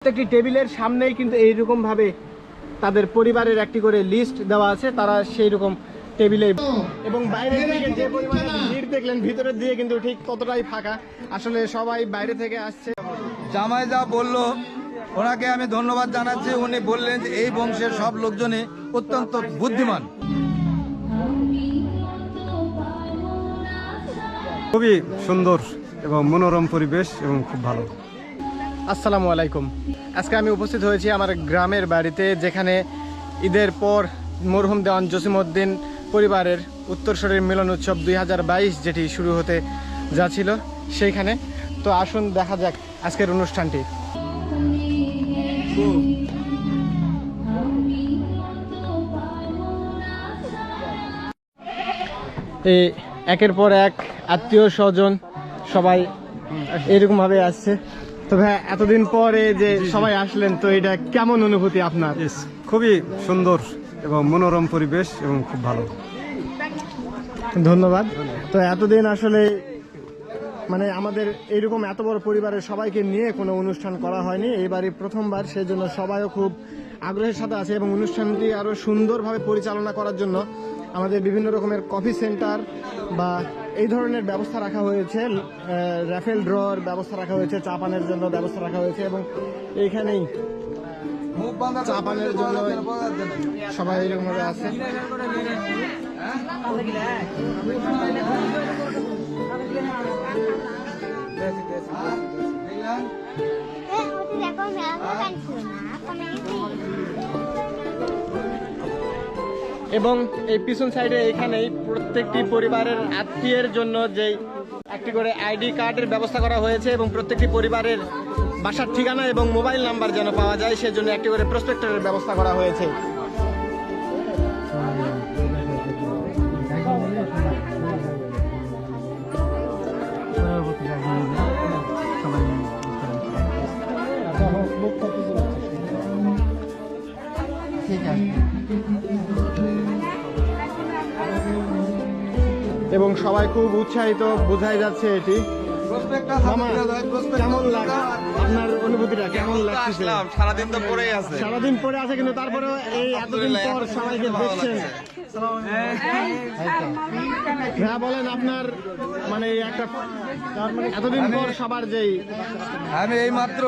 প্রত্যেকটি টেবিলের সামনেই কিন্তু এইরকম ভাবে তাদের পরিবারের একটি করে লিস্ট দেওয়া আছে, তারা সেই রকম টেবিলে এবং বাইরের দিকে যে পরিমাণে ভিড় দেখলেন ভিতরের দিকে কিন্তু ঠিক ততটাই ফাঁকা। আসলে সবাই বাইরে থেকে আসছে। জামাই যা বললো ওনাকে আমি ধন্যবাদ জানাচ্ছি। উনি বললেন যে এই বংশের সব লোকজনই অত্যন্ত বুদ্ধিমান। খুবই সুন্দর এবং মনোরম পরিবেশ এবং খুব ভালো। আসসালামু আলাইকুম। আজকে আমি উপস্থিত হয়েছি আমার গ্রামের বাড়িতে, যেখানে ঈদের পর মরহুম দেওয়ান জসিমউদ্দিন পরিবারের উত্তরসূরির মিলন উৎসব 2022 যেটি শুরু হতে যাচ্ছিল সেইখানে। তো আসুন দেখা যাক আজকের অনুষ্ঠানটি। এই একের পর এক আত্মীয় স্বজন সবাই এরকম ভাবে আসছে। তো ভাই, এতদিন পরে যে সবাই আসলেন, তো এটা কেমন অনুভূতি আপনার? খুবই সুন্দর এবং মনোরম পরিবেশ এবং খুব ভালো। ধন্যবাদ। তো এতদিন আসলে মানে আমাদের এইরকম এত বড় পরিবারের সবাইকে নিয়ে কোনো অনুষ্ঠান করা হয়নি, এইবারই প্রথমবার। সেই জন্য সবাইও খুব আগ্রহের সাথে আছে এবং অনুষ্ঠানটি আরও সুন্দরভাবে পরিচালনা করার জন্য আমাদের বিভিন্ন রকমের কফি সেন্টার বা এই ধরনের ব্যবস্থা রাখা হয়েছে, র্যাফেল ড্রর ব্যবস্থা রাখা হয়েছে, চা পানের জন্য ব্যবস্থা রাখা হয়েছে এবং এইখানেই চা পানের জন্য সবাই এরকমভাবে আছে। এবং এই পিছন সাইডে এখানেই প্রত্যেকটি পরিবারের আত্মীয়ের জন্য যে একটি করে আইডি কার্ডের ব্যবস্থা করা হয়েছে এবং প্রত্যেকটি পরিবারের বাসার ঠিকানা এবং মোবাইল নাম্বার যেন পাওয়া যায় সেজন্য একটি করে প্রসপেক্টরের ব্যবস্থা করা হয়েছে। এবং সবাই খুব উৎসাহিত, বোঝাই যাচ্ছে এটি। কেমন লাগে আপনার অনুভূতিটা? কেমন লাগছে? সারাদিন তো পড়েই আছে, সারাদিন পরে আছে, কিন্তু তারপরেও এই এতদিন পর সবাইকে দেখছেন। হ্যাঁ বলেন, আপনার মানে একটা এতদিন পর সবার যেই আমি এইমাত্র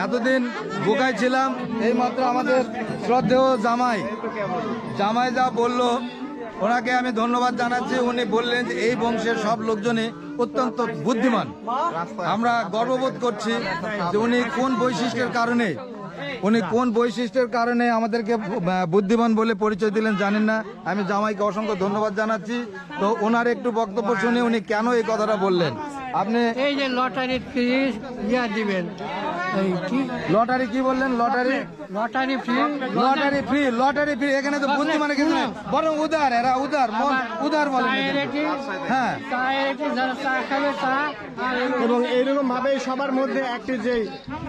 এতদিন বোকায় ছিলাম, এইমাত্র আমাদের শ্রদ্ধেয় জামাই যা বললো ওনাকে আমি ধন্যবাদ জানাচ্ছি। উনি বললেন যে এই বংশের সব লোকজনই অত্যন্ত বুদ্ধিমান। আমরা গর্ববোধ করছি যে উনি কোন বৈশিষ্ট্যের কারণে আমাদেরকে বুদ্ধিমান বলে পরিচয় দিলেন জানেন না। আমি জামাইকে অসংখ্য ধন্যবাদ জানাচ্ছি। তো ওনার একটু বক্তব্য শুনে উনি কেন এই কথাটা বললেন। আপনি এই যে লটারি ফ্রি দিবেন, লটারি কি বললেন? লটারি ফ্রি এখানে তো বুদ্ধিমানের কিছু নেই, বরং এরা উদার বলে। হ্যাঁ, এবং এইরকম ভাবে সবার মধ্যে একটি যে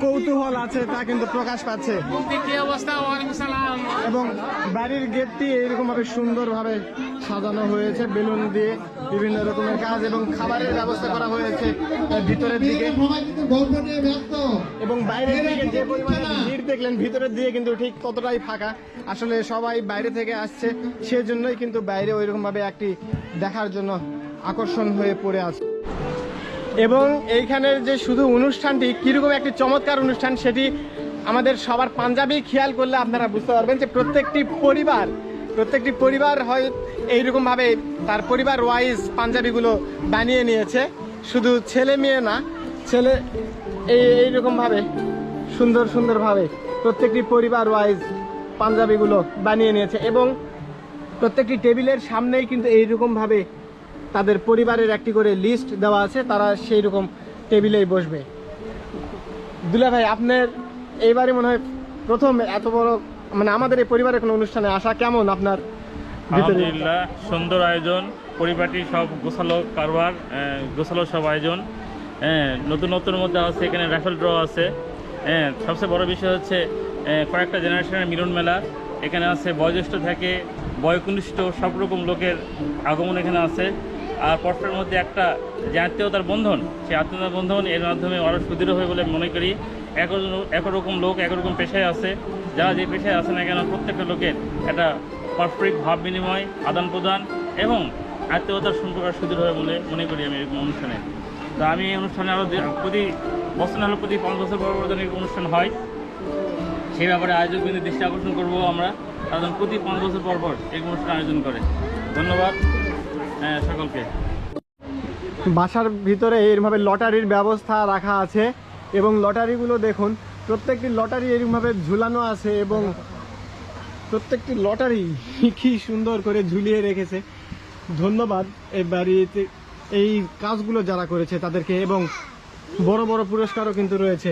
কৌতূহল আছে তা কিন্তু প্রকাশ পাচ্ছে। এবং বাড়ির গেটটি এইরকম ভাবে সুন্দরভাবে সাজানো হয়েছে বেলুন দিয়ে, বিভিন্ন রকমের কাজ এবং খাবারের ব্যবস্থা করা হয়েছে ভিতরের দিকে। এবং বাইরের দিকে যে পরিমাণে ভিড় দেখলেন ভিতরের দিকে কিন্তু ঠিক ততটাই ফাঁকা। আসলে সবাই বাইরে থেকে আসছে, সেজন্যই কিন্তু বাইরে ওইরকম ভাবে একটি দেখার জন্য আকর্ষণ হয়ে পড়ে আছে। এবং এইখানের যে শুধু অনুষ্ঠানটি কিরকম একটি চমৎকার অনুষ্ঠান, সেটি আমাদের সবার পাঞ্জাবি খেয়াল করলে আপনারা বুঝতে পারবেন যে প্রত্যেকটি পরিবার হয় এইরকম ভাবে তার পরিবার ওয়াইজ পাঞ্জাবিগুলো বানিয়ে নিয়েছে। শুধু ছেলে মেয়ে না, ছেলে এইরকম ভাবে সুন্দরভাবে প্রত্যেকটি পরিবার ওয়াইজ পাঞ্জাবিগুলো বানিয়ে নিয়েছে এবং প্রত্যেকটি টেবিলের সামনেই কিন্তু এইরকম ভাবে তাদের পরিবারের একটি করে লিস্ট দেওয়া আছে, তারা সেই রকম টেবিলেই বসবে। দুলা ভাই, আপনার এইবারে মনে হয় প্রথম এত বড় মানে আমাদের এই পরিবারের কোনো অনুষ্ঠানে আসা, কেমন আপনার? আলহামদুলিল্লাহ, সুন্দর আয়োজন, পরিপাটি সব গোছালো সব আয়োজন। নতুন মধ্যে আছে, এখানে র্যাফেল ড্র আছে। সবচেয়ে বড় বিষয় হচ্ছে কয়েকটা জেনারেশনের মিলন মেলা এখানে আছে। বয়োজ্যেষ্ঠ থেকে বয়কনিষ্ঠ সব রকম লোকের আগমন এখানে আছে। আর পরস্পরের মধ্যে একটা যে আত্মীয়তার বন্ধন, সেই আত্মীয়তার বন্ধন এর মাধ্যমে আরও সুদৃঢ় হবে বলে মনে করি। একরকম লোক একরকম পেশায় আছে, যারা যে পেশায় আছে না কেন প্রত্যেকটা লোকের একটা পারস্পরিক ভাব বিনিময়, আদান প্রদান এবং আত্মীয়তার সম্পর্ক সুদৃঢ় হবে বলে মনে করি আমি এরকম অনুষ্ঠানে। তো আমি এই অনুষ্ঠানে আরও প্রতি বছর না হলে প্রতি 5 বছর পর পর যেন অনুষ্ঠান হয়, সেই ব্যাপারে আয়োজক কিন্তু দৃষ্টি আকর্ষণ করবো আমরা, কারণ প্রতি 5 বছর পর পর এই অনুষ্ঠান আয়োজন করে। ধন্যবাদ সকলকে। বাসার ভিতরে এরকমভাবে লটারির ব্যবস্থা রাখা আছে এবং লটারিগুলো দেখুন, প্রত্যেকটি লটারি এরকমভাবে ঝুলানো আছে এবং প্রত্যেকটি লটারি কি সুন্দর করে ঝুলিয়ে রেখেছে। ধন্যবাদ এই বাড়িতে এই কাজগুলো যারা করেছে তাদেরকে। এবং বড় বড় পুরস্কারও কিন্তু রয়েছে,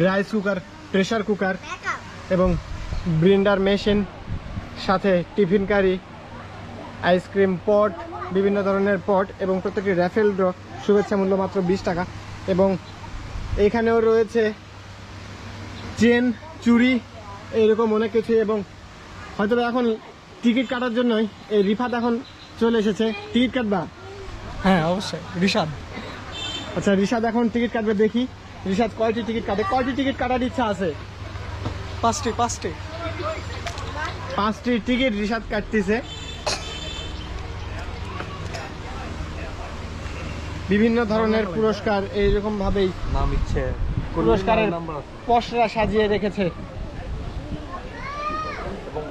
রাইস কুকার, প্রেসার কুকার এবং ব্লেন্ডার মেশিন, সাথে টিফিন কারি, আইসক্রিম পট, বিভিন্ন ধরনের পট এবং প্রত্যেকটি র্যাফেল ড্র, শুভেচ্ছা মূল্য মাত্র 20 টাকা। এবং এখানেও রয়েছে চেন, চুড়ি, এরকম অনেক কিছু। এবং হয়তো এখন টিকিট কাটার জন্যই এই রিফাত এখন চলে এসেছে। টিকিট কাটবা? হ্যাঁ অবশ্যই, রিশাদ। আচ্ছা, রিশাদ এখন টিকিট কাটবে। দেখি রিশাদ কয়টি টিকিট কাটে, কয়টি টিকিট কাটার ইচ্ছা আছে? 5টি টিকিট রিশাদ কাটতেছে। বিভিন্ন ধরনের পুরস্কার এইরকম ভাবেই নাম ইচ্ছে পুরস্কারের পসরা সাজিয়ে রেখেছে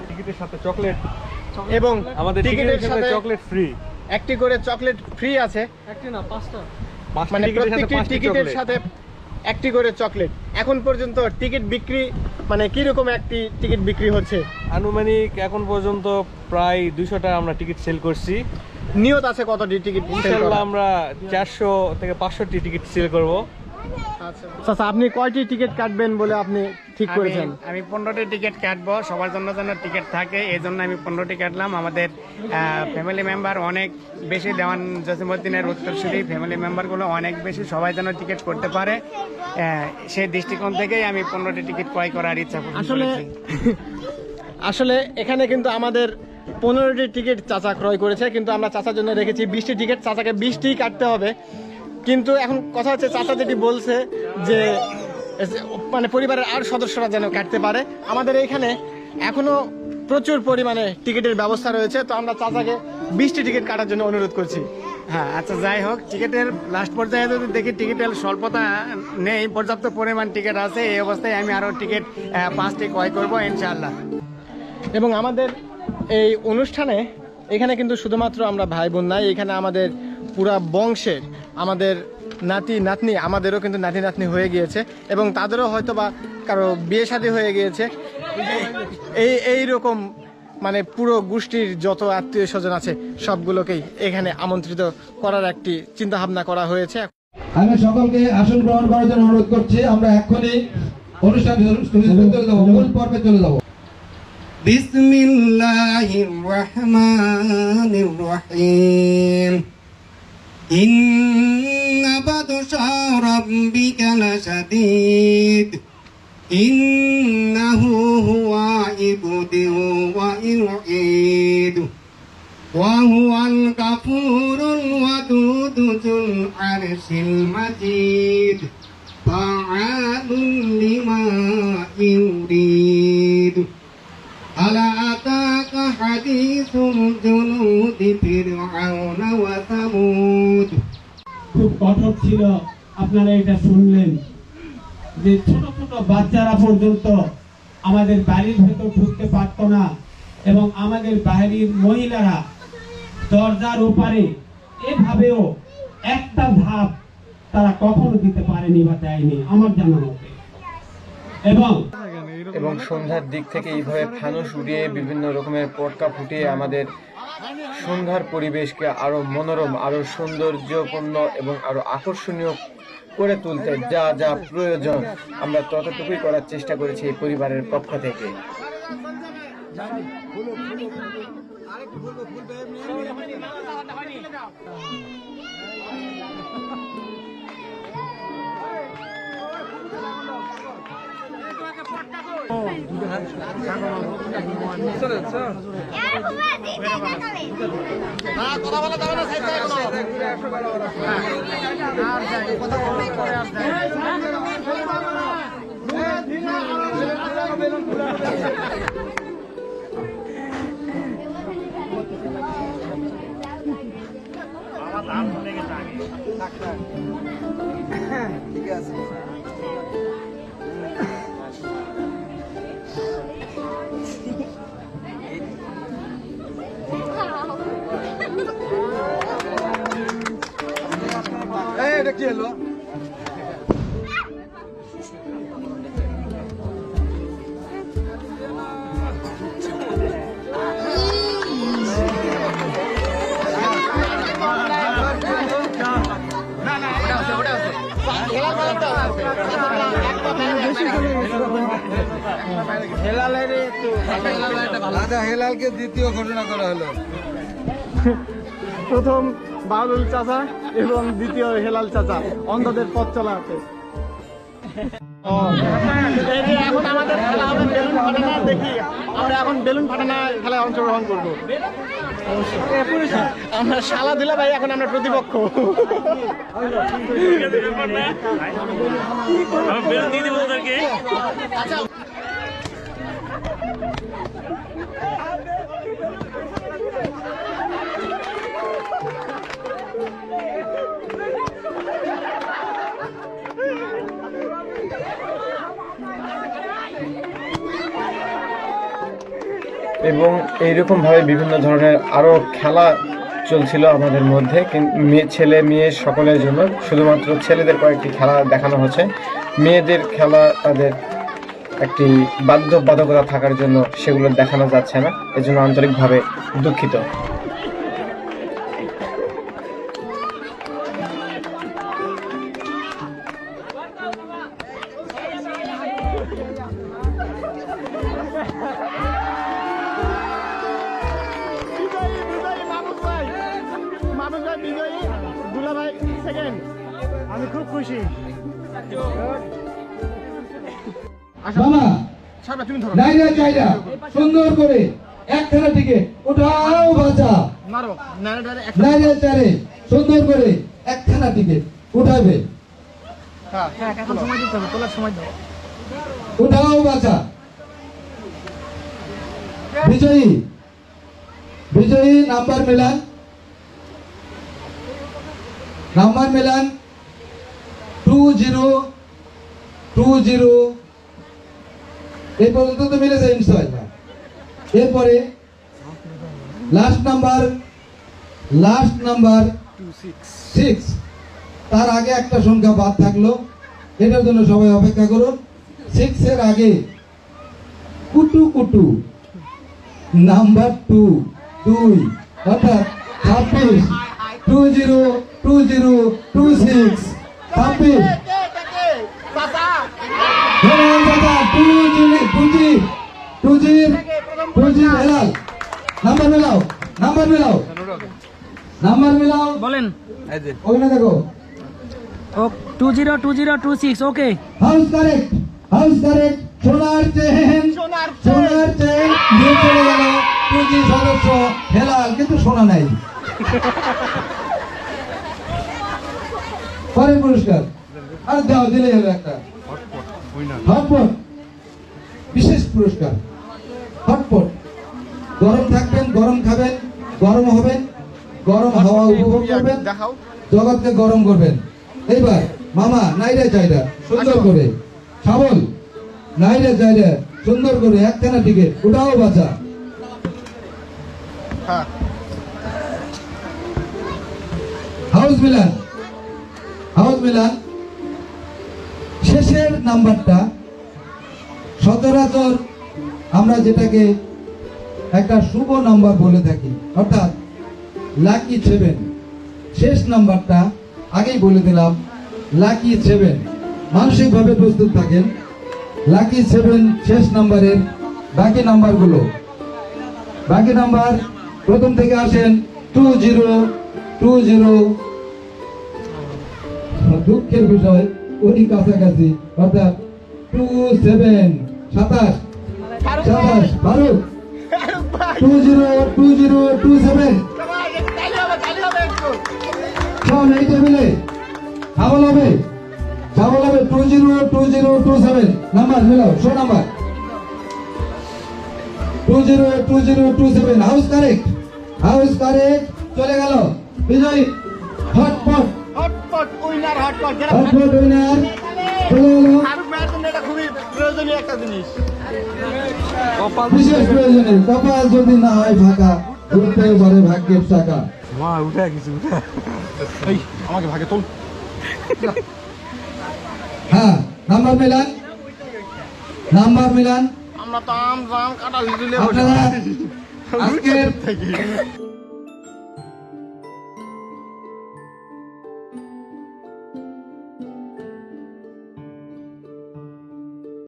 টিকিটের সাথে চকলেট, এবং আমাদের টিকিটের সাথে চকলেট ফ্রি, একটি করে চকলেট ফ্রি আছে। মানে প্রত্যেকটি টিকিটের সাথে একটি করে চকলেট। এখন পর্যন্ত টিকিট বিক্রি মানে কিরকম একটি টিকিট বিক্রি হচ্ছে? আনুমানিক এখন পর্যন্ত প্রায় 200টা আমরা টিকিট সেল করছি। নিয়ত আছে কতটি টিকিট? ইনশাআল্লাহ আমরা 400 থেকে 500টি টিকিট সেল করব। আচ্ছা, আপনি কয়টি টিকিট কাটবেন বলে আপনি ঠিক করেছেন? আমি 15টি টিকিট কাটবো, সবার জন্য যেন টিকিট থাকে, এই জন্য আমি 15টি কাটলাম। আমাদের ফ্যামিলি মেম্বার অনেক বেশি, দেওয়ান জসিমউদ্দিনের উত্তরসূরি ফ্যামিলি মেম্বারগুলো অনেক বেশি, সবাই যেন টিকিট করতে পারে, সেই দৃষ্টিকোণ থেকেই আমি 15টি টিকিট ক্রয় করার ইচ্ছা করেছি। আসলে এখানে কিন্তু আমাদের 15টি টিকিট চাচা ক্রয় করেছে, কিন্তু আমরা চাচার জন্য রেখেছি 20টি টিকিট। চাচাকে 20টি কাটতে হবে। কিন্তু এখন কথা হচ্ছে, চাচা যেটি বলছে যে মানে পরিবারের আর সদস্যরা যেন কাটতে পারে। আমাদের এইখানে এখনো প্রচুর পরিমাণে টিকিটের ব্যবস্থা রয়েছে, তো আমরা চাচাকে 20টি টিকিট কাটার জন্য অনুরোধ করছি। হ্যাঁ, আচ্ছা, যাই হোক, টিকিটের লাস্ট পর্যায়ে যদি দেখি টিকিটের স্বল্পতা নেই, পর্যাপ্ত পরিমাণ টিকিট আছে, এই অবস্থায় আমি আরও টিকিট 5টি ক্রয় করবো ইনশাআল্লাহ। এবং আমাদের এই অনুষ্ঠানে এখানে কিন্তু শুধুমাত্র আমরা ভাই বোন নাই, এখানে আমাদের পুরা বংশের, আমাদের নাতি নাতনি, আমাদেরও কিন্তু নাতি নাতনি হয়ে গিয়েছে এবং তাদেরও হয়তো বা কারো বিয়ে শাদী হয়ে গিয়েছে। এইরকম মানে পুরো গোষ্ঠীর যত আত্মীয় স্বজন আছে সবগুলোকেই এখানে আমন্ত্রিত করার একটি চিন্তা ভাবনা করা হয়েছে। আমি সকলকে আসন গ্রহণ করার জন্য অনুরোধ করছি। আমরা এখনই অনুষ্ঠান মূল পর্বে চলে যাব। বিসমিল্লাহির রহমানির রহিম। ইন্না বাদশা রাব্বিকা লাশাদীদ। ইন্নাহু হুয়া ইবদিউ ওয়া ইউঈদ ওয়া হুয়াল গাফুরুল ওয়াদুদ যুল আরশিল মাজিদ ফাআলুন লিমা ইউরিদ। আলা আতাকা হাদিসুল জুনুদি ফিরআউনা ওয়া সামুদ। খুব কঠোর ছিল, আপনারা এটা শুনলেন যে ছোট ছোট বাচ্চারা পর্যন্ত আমাদের বাড়ির ভেতর ঢুকতে পারত না এবং আমাদের বাড়ির মহিলারা দরজার ওপারে এভাবেও একটা ধাপ তারা কখনো দিতে পারেনি বা দেয়নি আমার জানা মতে। এবং সন্ধ্যার দিক থেকে এইভাবে ফানুস উড়িয়ে বিভিন্ন রকমের পটকা ফুটিয়ে আমাদের সন্ধ্যার পরিবেশকে আরো মনোরম, আরো সৌন্দর্যপূর্ণ এবং আরো আকর্ষণীয় করে তুলতে যা যা প্রয়োজন আমরা ততটুকুই করার চেষ্টা করেছি এই পরিবারের পক্ষ থেকে। কথা বলা যাবে না, সাইড থেকে এটা কি হলো? আচ্ছা, হেলালকে দ্বিতীয় ঘোষণা করা হলো। প্রথম বাউলুল চাচা এবং দ্বিতীয় হেলাল চাচা, অন্ধদের পথ চলা আছে। এই যে এখন আমাদের খেলা হবে বেলুন ফাটানো, দেখি আমরা এখন বেলুন ফাটানো খেলায় অংশগ্রহণ করবো। আমরা শালা দিলে ভাই, এখন আমরা প্রতিপক্ষ। বেলুন দিয়ে দিব ওদেরকে। এবং এইরকম ভাবে বিভিন্ন ধরনের আরো খেলা চলছিল আমাদের মধ্যে, ছেলে মেয়ে সকলের জন্য। শুধুমাত্র ছেলেদের কয়েকটি খেলা দেখানো হচ্ছে, মেয়েদের খেলা তাদের একটি বাধ্যবাধকতা থাকার জন্য সেগুলো দেখানো যাচ্ছে না, এজন্য আন্তরিকভাবে দুঃখিত। আমি খুব খুশি। মামা তুমি ধরো, নাইরা চাইরা সুন্দর করে একখানা টিকে উঠাও বাচ্চা, মারো নাইরা চারে সুন্দর করে একখানা টিকে উঠাবে, এখন সময় দিতে হবে, তোলার সময় দাও। উঠাও বাচ্চা। বিজয়ী বিজয়ী নাম্বার মেলান, নাম্বার মেলান 2020। এই পর্যন্ত তো মিলেছে ইনশাআল্লাহ। এরপরে লাস্ট নাম্বার 6। তার আগে একটা সংখ্যা বাদ থাকলো, এটার জন্য সবাই অপেক্ষা করুন। 6 এর আগে কুটু কুটু নাম্বার 2 অর্থাৎ 26 2026 26 হেলাল। নাম্বার মেলাও বলেন। ওখানে দেখো 202026 ওকে। হাউস কারেক্ট সোনার চেন নিয়ে চলে গেল 2G সদস্য হেলাল, কিন্তু সোনা নাই। পরের পুরস্কার আর দাও, দিলে হলো একটা হটপট, বিশেষ পুরস্কার হটপট। গরম থাকবেন, গরম খাবেন, গরম হবেন, গরম হাওয়া উপভোগ করবেন, জগৎকে গরম করবেন। এইবার মামা নাইরা চাইরা সুন্দর করে, সাবল নাইরা চাইরা সুন্দর করে একখানা টিকে উঠাও বাচ্চা। হাউস মিলান শেষের নাম্বারটা সচরাচর আমরা যেটাকে একটা শুভ নাম্বার বলে থাকি, অর্থাৎ লাকি 7। শেষ নাম্বারটা আগেই বলে দিলাম, লাকি 7। মানসিকভাবে প্রস্তুত থাকেন। লাকি 7 শেষ নাম্বারের বাকি নাম্বারগুলো, বাকি নাম্বার প্রথম থেকে আসেন 2020। দুঃখের বিষয় ওই কাছাকাছি, অর্থাৎ 27 27 ফারুক 2027। সব এই টেবিলে ছাগল হবে 2027 নাম্বার মিলাও। শো নাম্বার 2027 হাউস কারেক্ট চলে গেল বিজয় হটপট হটপট উইনার হটপট যেটা হটপট উইনার চলে গেল ফারুক ভাইয়ের জন্য এটা খুবই প্রয়োজনীয় একটা জিনিস। বিশেষ প্রয়োজনে কপাল যদি না হয় ফাঁকা ঘুরতে পারে ভাগ্যের টাকা এই আমাকে ভাগে তোল। হ্যাঁ নাম্বার মিলান আমরা তো আম জাম কাঁঠাল লিচু লেবু আপনারা আজকের